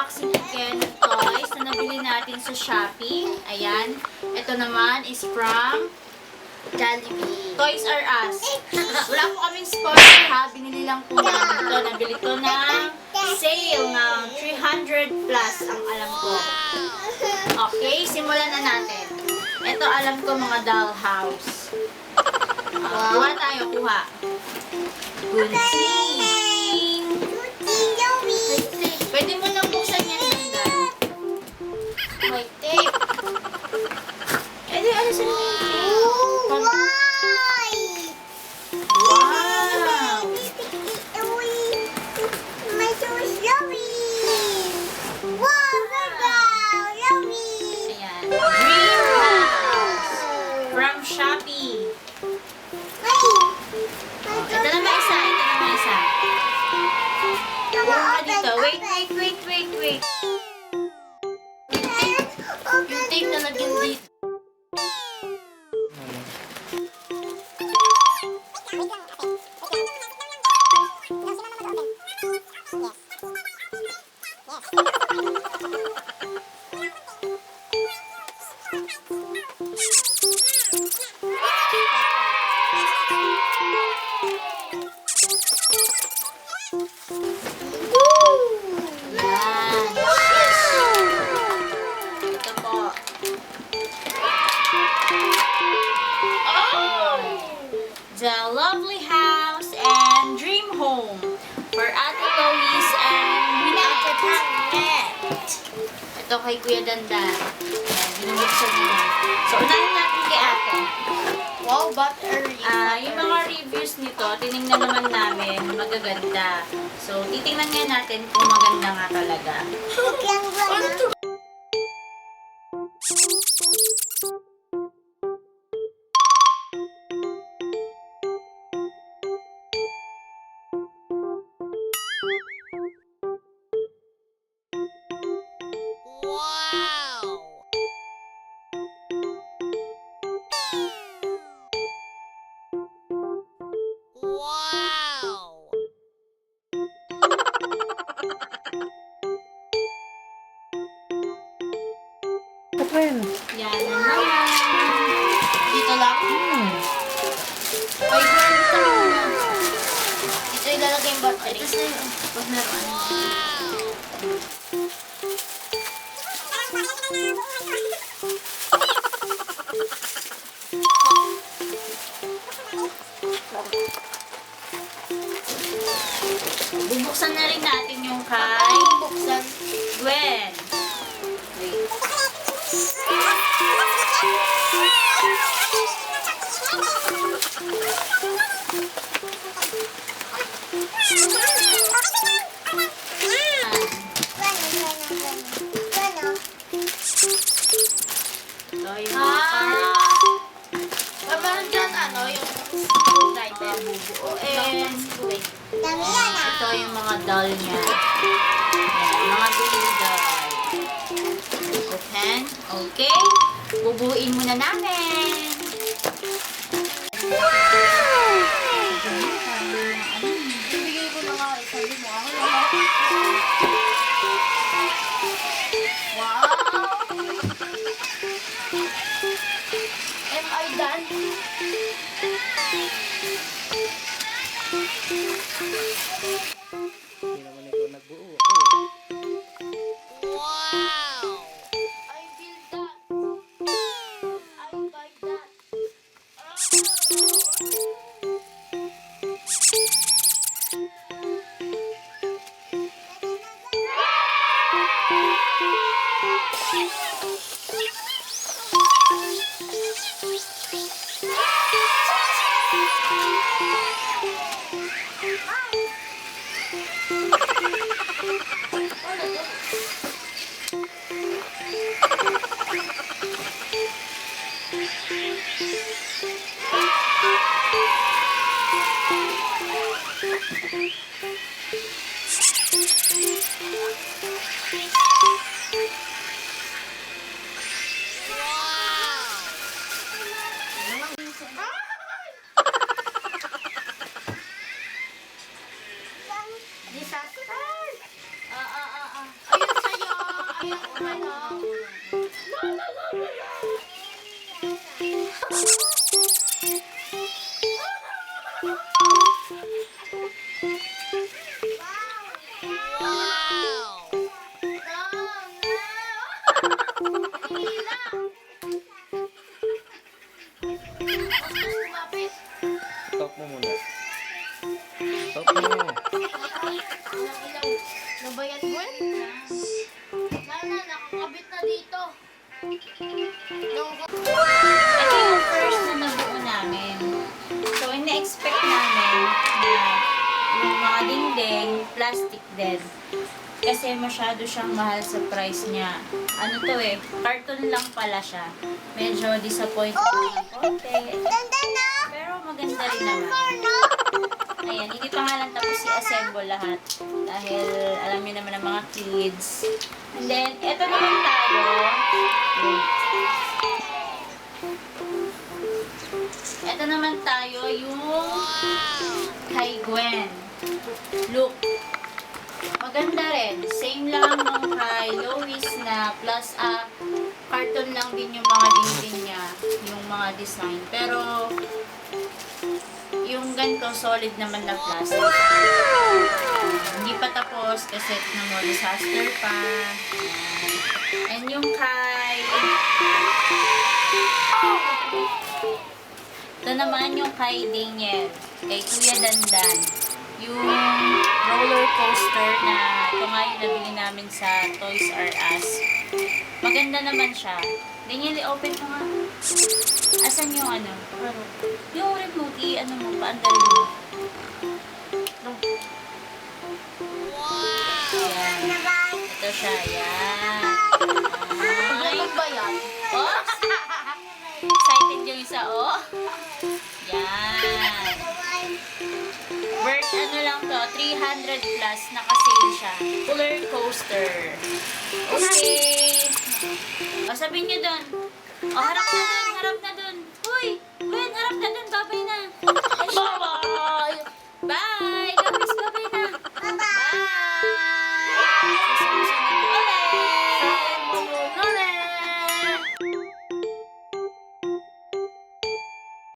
unboxing again ng toys na nabili natin sa Shopee. Ayan. Ito naman is from Jollibee. Toys R Us. Wala po kaming sponsor ha. Binili lang po namin ito. Nabili ko ng sale ng 300 plus ang alam ko. Okay, simulan na natin. Ito alam ko mga dollhouse. Kuha tayo, kuha. Gunting. Pwede mo nang buksan yan, Dandan. White tape. Eh, di, ano sa Wow! Ayan. Dream House from Shopee. Ito naman isa, ito naman isa. Kuha ka dito. Wait. Yung tape na lagyan dito. The lovely house and dream home for Ate Louisse and Gwen. Ito kay Kuya Dandan. Ayan, binubuksan nila. So, unahin natin kay Ate. Wow, battery. Yung mga reviews nito, tinignan naman namin, magaganda. So, titingnan nga natin kung maganda nga talaga. Yan na naman. Dito lang. Ay, girl, ito naman. Dito ilalagay yung battery. Ito sa'yo. Pag naroon. Bubuksan na rin natin yung kay Gwen. Wait. Ito yung Meron dyan, yung screwdriver. ito yung mga doll niya. Ayan, mga baby doll. Okay. Bubuin muna namin. Ibigay ko na nga. Sabi mo, ako lang. Wow! Am I done? Hindi naman ikaw nagbuo ako eh. I feel that. I buy that. Okay lang. Stop mo muna. Stop mo. Nabayat Gwen? Lala, nakakabit na dito. Ito yung first na nabuo namin. So, ina-expect namin na yung mga dingding, plastic din. Kasi masyado siyang mahal sa price niya. Ano to eh, carton lang pala siya. Medyo disappointed ng konti. Pero maganda rin naman. Ayan, hindi pa nga lang tapos i-assemble lahat. Dahil alam niyo naman ang mga kids. And then, eto naman tayo. Eto naman tayo yung kay Gwen. Look. Maganda rin. Same lang nung kay Louisse na plus carton lang din yung mga dingding niya. Yung mga design. Pero, yung ganito, solid naman na plastic. Hindi pa tapos kasi tignan mo, disaster pa. And yung kay... Ito naman yung kay Daniel. Kay Kuya Dandan. Yung roller coaster na ito nga yung nabili namin sa Toys R Us. Maganda naman siya. Daniel, i-open mo nga. Asan yung ano? Yung remote, ano mo, paandarin mo. Yan. Ito siya, yan. Ay. ba yan? Oh! Excited yung isa, oh. Yan. Worth ano lang to, 300 plus, naka-sale siya. Roller coaster. Okay. O, sabihin nyo dun. O, harap na dun, harap na dun. Uy, Gwen, harap na dun, babay na.